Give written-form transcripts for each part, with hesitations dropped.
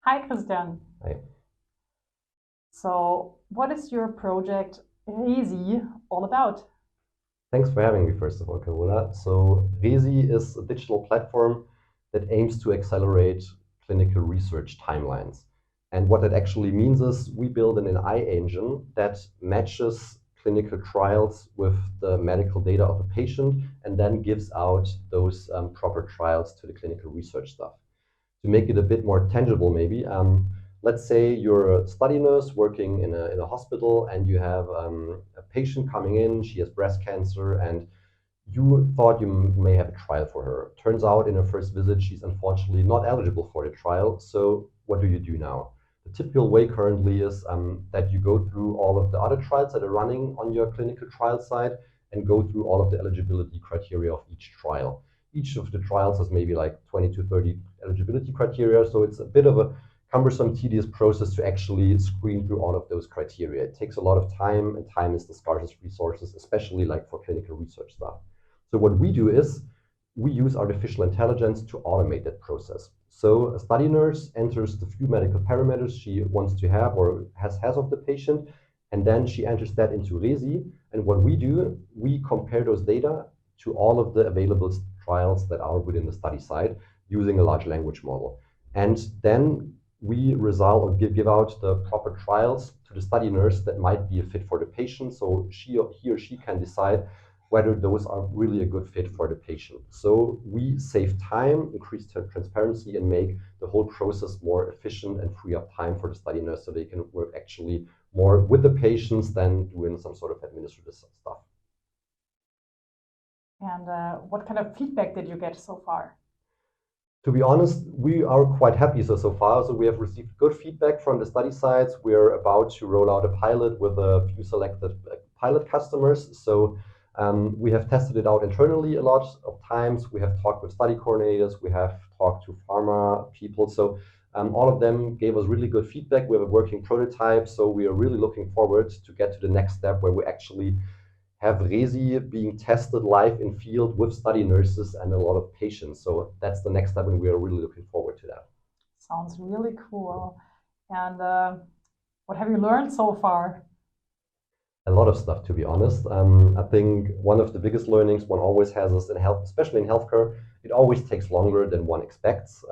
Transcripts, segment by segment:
Hi, Christian. Hi. So, what is your project REESI all about? Thanks for having me, first of all, Carola. So, REESI is a digital platform that aims to accelerate clinical research timelines. And what that actually means is we build an AI engine that matches clinical trials with the medical data of a patient and then gives out those proper trials to the clinical research staff. To make it a bit more tangible, maybe, let's say you're a study nurse working in a hospital and you have a patient coming in, she has breast cancer, and you thought you may have a trial for her. Turns out in her first visit, she's unfortunately not eligible for the trial. So what do you do now? The typical way currently is that you go through all of the other trials that are running on your clinical trial site and go through all of the eligibility criteria of each trial. Each of the trials has maybe like 20 to 30 eligibility criteria. So it's a bit of a cumbersome, tedious process to actually screen through all of those criteria. It takes a lot of time, and time is the scarcest resources, especially like for clinical research stuff. So what we do is we use artificial intelligence to automate that process. So a study nurse enters the few medical parameters she wants to have or has of the patient, and then she enters that into RESI. And what we do, we compare those data to all of the available trials that are within the study site using a large language model. And then we result or give out the proper trials to the study nurse that might be a fit for the patient. So he or she can decide whether those are really a good fit for the patient. So we save time, increase transparency, and make the whole process more efficient and free up time for the study nurse so they can work actually more with the patients than doing some sort of administrative stuff. And what kind of feedback did you get so far? To be honest, we are quite happy so far. So we have received good feedback from the study sites. We're about to roll out a pilot with a few selected pilot customers. So we have tested it out internally a lot of times. We have talked with study coordinators. We have talked to pharma people. So all of them gave us really good feedback. We have a working prototype. So we are really looking forward to get to the next step where we actually have RESI being tested live in field with study nurses and a lot of patients. So that's the next step, and we are really looking forward to that. Sounds really cool. And what have you learned so far? A lot of stuff, to be honest. I think one of the biggest learnings one always has is in health, especially in healthcare, it always takes longer than one expects.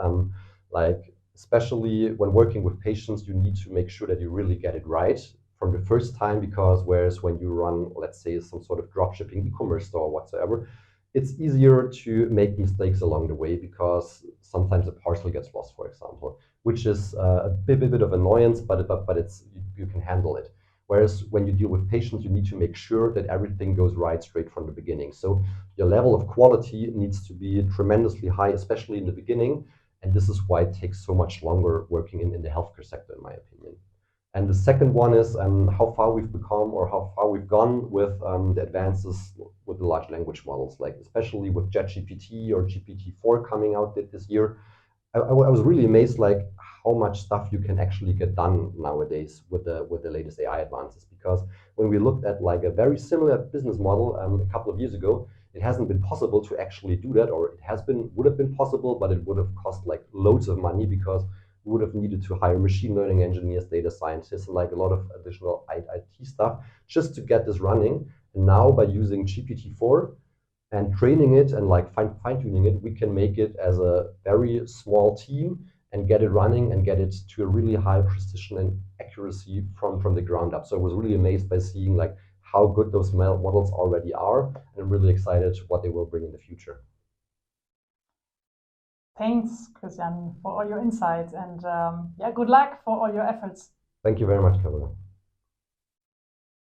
Like, especially when working with patients, you need to make sure that you really get it right from the first time, because whereas when you run, let's say, some sort of dropshipping e-commerce store or whatsoever, it's easier to make mistakes along the way because sometimes a parcel gets lost, for example, which is a bit of annoyance, but it's you can handle it. Whereas when you deal with patients, you need to make sure that everything goes right straight from the beginning. So your level of quality needs to be tremendously high, especially in the beginning. And this is why it takes so much longer working in the healthcare sector, in my opinion. And the second one is how far we've become or how far we've gone with the advances with the large language models, like especially with ChatGPT or GPT-4 coming out this year. I was really amazed, like how much stuff you can actually get done nowadays with the latest AI advances. Because when we looked at like a very similar business model a couple of years ago, it hasn't been possible to actually do that, or it has been would have been possible, but it would have cost like loads of money because we would have needed to hire machine learning engineers, data scientists, and like a lot of additional IT stuff just to get this running. And now by using GPT-4 and training it and like fine-tuning it, we can make it as a very small team and get it running and get it to a really high precision and accuracy from the ground up. So I was really amazed by seeing like how good those models already are, and I'm really excited what they will bring in the future. Thanks, Christian, for all your insights and yeah, good luck for all your efforts. Thank you very much, Caroline.